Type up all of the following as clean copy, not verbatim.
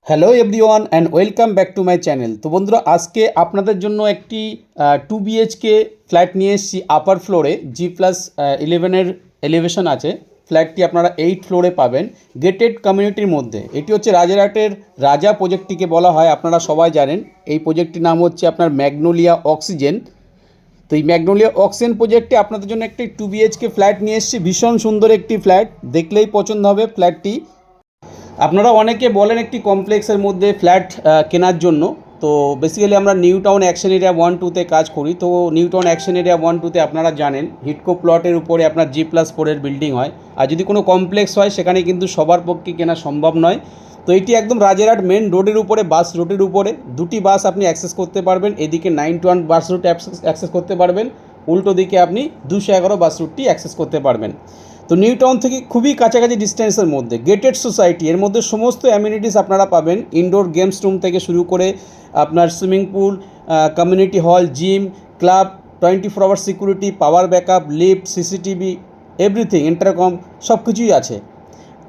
Hello everyone and welcome back to my channel. তো বন্ধুরা, আজকে আপনাদের জন্য একটি 2 BHK ফ্ল্যাট নিয়ে এসেছি আপার ফ্লোরে। G+11 এলিভেশন আছে। ফ্ল্যাটটি আপনারা 8 ফ্লোরে পাবেন গেটেড কমিউনিটির মধ্যে। এটি হচ্ছে রাজারহাটের রাজা প্রজেক্টটিকে বলা হয়, আপনারা সবাই জানেন। এই প্রজেক্টটির নাম হচ্ছে আপনার ম্যাগনোলিয়া অক্সিজেন। তো এই ম্যাগনোলিয়া অক্সিজেন প্রজেক্টে আপনাদের জন্য একটি 2 BHK ফ্ল্যাট নিয়ে এসেছি। ভীষণ সুন্দর একটি ফ্ল্যাট, দেখলেই পছন্দ হবে ফ্ল্যাটটি। আপনারা অনেকে বলেন একটি কমপ্লেক্সের মধ্যে ফ্ল্যাট কেনার জন্য। তো বেসিক্যালি আমরা নিউ টাউন অ্যাকশন এরিয়া 1-2-তে কাজ করি। তো নিউ টাউন অ্যাকশন এরিয়া 1-2-তে আপনারা জানেন হিডকো প্লটের উপরে আপনার G+4 বিল্ডিং হয়। আর যদি কোনো কমপ্লেক্স হয় সেখানে কিন্তু সবার পক্ষে কেনা সম্ভব নয়। তো এটি একদম রাজারহাট মেন রোডের উপরে, বাস রুটের উপরে। দুটি বাস আপনি অ্যাক্সেস করতে পারবেন। এদিকে 9-1 বাস রুট অ্যাক্সেস করতে পারবেন, উল্টো দিকে আপনি 211 বাস রুটটি অ্যাক্সেস করতে পারবেন। তো নিউ টাউন থেকে খুবই কাছাকাছি ডিস্টেন্সের মধ্যে গেটেড সোসাইটি, এর মধ্যে সমস্ত অ্যামিনিটিস আপনারা পাবেন। ইনডোর গেমস রুম থেকে শুরু করে আপনার swimming pool, community hall, gym, club, 24 hour security, power backup, lift, CCTV, everything, intercom, সব কিছুই আছে।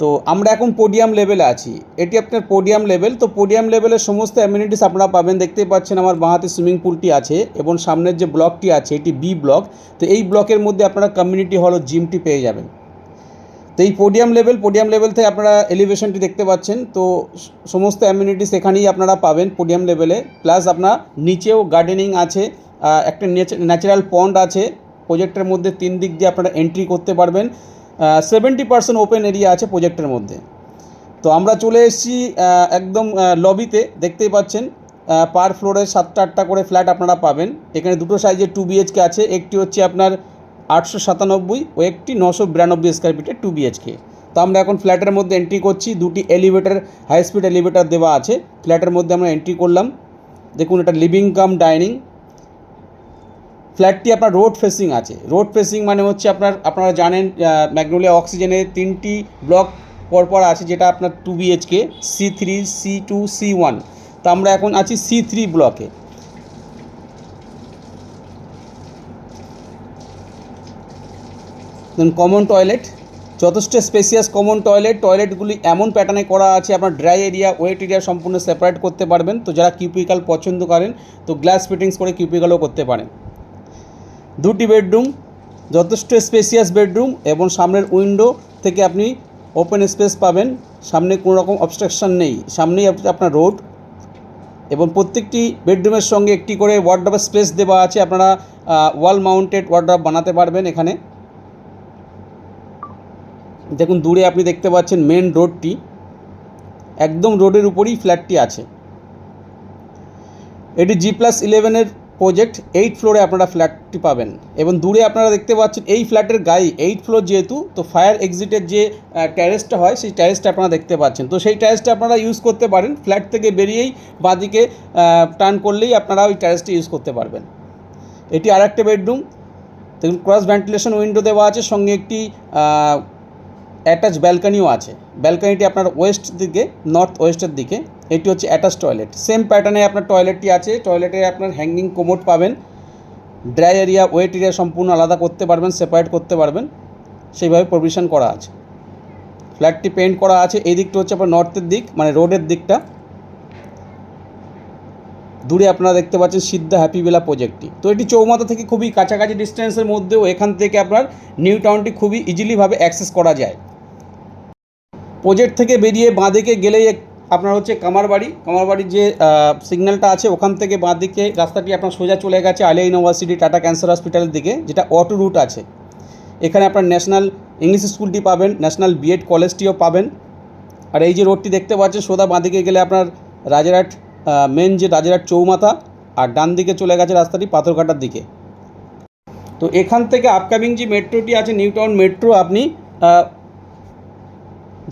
তো আমরা এখন পোডিয়াম লেভেলে আছি। এটি আপনার পোডিয়াম লেভেল। তো পোডিয়াম লেভেলের সমস্ত অ্যামিনিটিস আপনারা পাবেন। দেখতেই পাচ্ছেন আমার বাঁহাতে সুইমিং পুলটি আছে এবং সামনের যে ব্লকটি আছে এটি বি ব্লক। তো এই ব্লকের মধ্যে আপনারা কমিউনিটি হল ও জিমটি পেয়ে যাবেন। তো এই পোডিয়াম লেভেল থেকে আপনারা এলিভেশনটি দেখতে পাচ্ছেন। তো সমস্ত অ্যামিনিটিস এখানেই আপনারা পাবেন পোডিয়াম লেভেলে। প্লাস আপনার নিচেও গার্ডেনিং আছে, একটা ন্যাচারাল পন্ড আছে। প্রজেক্টের মধ্যে 3 দিক দিয়ে আপনারা এন্ট্রি করতে পারবেন। 70% ওপেন এরিয়া আছে প্রজেক্টের মধ্যে। তো আমরা চলে এসেছি একদম লবিতে। দেখতেই পাচ্ছেন পার ফ্লোরে 7টা-8টা করে ফ্ল্যাট আপনারা পাবেন। এখানে দুটো সাইজের 2 BHK আছে। একটি হচ্ছে আপনার 897 ও একটি 992 স্কোয়ার ফিটের 2 BHK। তো আমরা এখন ফ্ল্যাটের মধ্যে এন্ট্রি করছি। দুটি এলিভেটার, হাই স্পিড এলিভেটার দেওয়া আছে। ফ্ল্যাটের মধ্যে আমরা এন্ট্রি করলাম। দেখুন, এটা লিভিং কাম ডাইনিং। ফ্ল্যাটটি আপনার রোড ফেসিং আছে। রোড ফেসিং মানে হচ্ছে আপনারা জানেন ম্যাগনোলিয়া অক্সিজেনে 3টি ব্লক পরপর আছে, যেটা আপনার 2 BHK, C3, C2, C1। তো আমরা এখন আছি C3 ব্লকে। দেন কমন টয়লেট, যথেষ্ট স্পেসিয়াস কমন টয়লেটগুলি এমন প্যাটার্নে করা আছে আপনার ড্রাই এরিয়া, ওয়েট এরিয়া সম্পূর্ণ সেপারেট করতে পারবেন। তো যারা কিউপিক্যাল পছন্দ করেন তো গ্লাস ফিটিংস করে কিউপিক্যালও করতে পারেন। দুটি বেডরুম, যথেষ্ট স্পেসিয়াস বেডরুম এবং সামনের উইন্ডো থেকে আপনি ওপেন স্পেস পাবেন। সামনে কোনো রকম অবস্ট্রাকশান নেই, সামনেই আপনার রোড। এবং প্রত্যেকটি বেডরুমের সঙ্গে একটি করে ওয়ার্ডরোব স্পেস দেওয়া আছে। আপনারা ওয়াল মাউন্টেড ওয়ার্ডরোব বানাতে পারবেন এখানে। দেখুন, দূরে আপনি দেখতে পাচ্ছেন মেন রোডটি, একদম রোডের উপরেই ফ্ল্যাটটি আছে। এটি G+11 প্রজেক্ট, 8 ফ্লোরে আপনারা ফ্ল্যাটটি পাবেন। এবং দূরে আপনারা দেখতে পাচ্ছেন এই ফ্ল্যাটের গায়ে 8 ফ্লোর যেহেতু, তো ফায়ার এক্সিটের যে ট্যারেসটা হয় সেই ট্যারেসটা আপনারা দেখতে পাচ্ছেন। তো সেই ট্যারেসটা আপনারা ইউজ করতে পারেন। ফ্ল্যাট থেকে বেরিয়েই বাঁদিকে টার্ন করলেই আপনারা ওই ট্যারেসটি ইউজ করতে পারবেন। এটি আরেকটা বেডরুম। দেখুন, ক্রস ভেন্টিলেশন উইন্ডো দেওয়া আছে, সঙ্গে একটি অ্যাটাচ ব্যালকানিও আছে। ব্যালকানিটি আপনার ওয়েস্ট দিকে, নর্থ ওয়েস্টের দিকে। এটি হচ্ছে অ্যাটাচ টয়লেট। সেম প্যাটার্নে আপনার টয়লেটটি আছে। টয়লেটে আপনার হ্যাঙ্গিং কোমোড পাবেন। ড্রাই এরিয়া, ওয়েট এরিয়া সম্পূর্ণ আলাদা করতে পারবেন, সেপারেট করতে পারবেন, সেইভাবে প্রভিশন করা আছে। ফ্ল্যাটটি পেন্ট করা আছে। এই দিকটা হচ্ছে আপনার নর্থের দিক, মানে রোডের দিকটা। দূরে আপনারা দেখতে পাচ্ছেন সিদ্ধা হ্যাপি ভিলা প্রজেক্টটি। তো এটি চৌমাথা থেকে খুবই কাছাকাছি ডিস্টেন্সের মধ্যেও এখান থেকে আপনার নিউ টাউনটি খুবই ইজিলিভাবে অ্যাক্সেস করা যায়। প্রজেক্ট থেকে বেরিয়ে বাঁদিকে গেলেই আপনার হচ্ছে কামারবাড়ির যে সিগন্যালটা আছে ওখান থেকে বাঁদিকে রাস্তাটি আপনার সোজা চলে গেছে আলিয়া ইউনিভার্সিটি, টাটা ক্যান্সার হসপিটালের দিকে, যেটা অটো রুট আছে। এখানে আপনার ন্যাশনাল ইংলিশ স্কুলটি পাবেন, ন্যাশনাল B.Ed কলেজটিও পাবেন। আর এই যে রোডটি দেখতে পাচ্ছেন, সোজা বাঁদিকে গেলে আপনার রাজারহাট মেন যে রাজারহাট চৌমাথা, আর ডান দিকে চলে গেছে রাস্তাটি পাথরঘাটার দিকে। তো এখান থেকে আপকামিং যে মেট্রোটি আছে নিউ টাউন মেট্রো, আপনি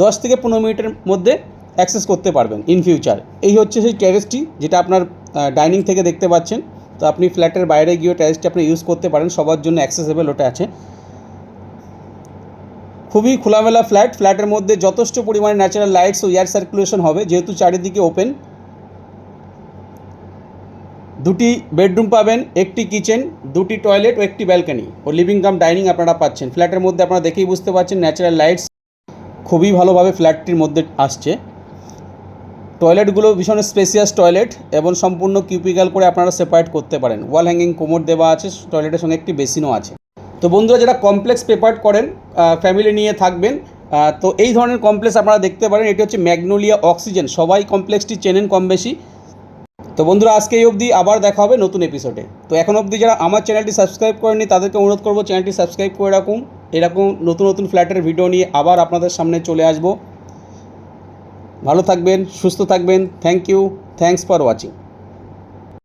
10 থেকে 15 মিনিটের মধ্যে অ্যাক্সেস করতে পারবেন ইন ফিউচার। এই হচ্ছে সেই ট্যারেসটি, যেটা আপনার ডাইনিং থেকে দেখতে পাচ্ছেন। তো আপনি ফ্ল্যাটের বাইরে গিয়েও ট্যারেসটি আপনি ইউজ করতে পারেন, সবার জন্য অ্যাক্সেসেবল ওটা আছে। খুবই খোলামেলা ফ্ল্যাটের মধ্যে যথেষ্ট পরিমাণে ন্যাচারাল লাইটস ও এয়ার সার্কুলেশন হবে, যেহেতু চারিদিকে ওপেন। দুটি বেডরুম পাবেন, একটি কিচেন, দুটি টয়লেট ও একটি ব্যালকনি ও লিভিং কাম ডাইনিং আপনারা পাচ্ছেন। ফ্ল্যাটের মধ্যে আপনারা দেখেই বুঝতে পারছেন ন্যাচারাল লাইটস খুবই ভালোভাবে ফ্ল্যাটটির মধ্যে আসছে। টয়লেটগুলো ভীষণ স্পেসিয়াস টয়লেট এবং সম্পূর্ণ কিউপিক্যাল করে আপনারা সেপারেট করতে পারেন। ওয়াল হ্যাঙ্গিং কোমোড দেওয়া আছে, টয়লেটের সঙ্গে একটি বেসিনও আছে। তো বন্ধুরা, যারা কমপ্লেক্স প্রেফার করেন, ফ্যামিলি নিয়ে থাকবেন, তো এই ধরনের কমপ্লেক্স আপনারা দেখতে পারেন। এটি হচ্ছে ম্যাগনোলিয়া অক্সিজেন, সবাই কমপ্লেক্সটি চেনেন কম বেশি। তো বন্ধুরা, আজকে এই অবধি, আবার দেখা হবে নতুন এপিসোডে। তো এখন অবধি যারা আমার চ্যানেলটি সাবস্ক্রাইব করেননি তাদেরকে অনুরোধ করবো চ্যানেলটি সাবস্ক্রাইব করে রাখুন। এরকম নতুন নতুন ফ্ল্যাটের ভিডিও নিয়ে আবার আপনাদের সামনে চলে আসবো। ভালো থাকবেন, সুস্থ থাকবেন। Thank you, thanks for watching.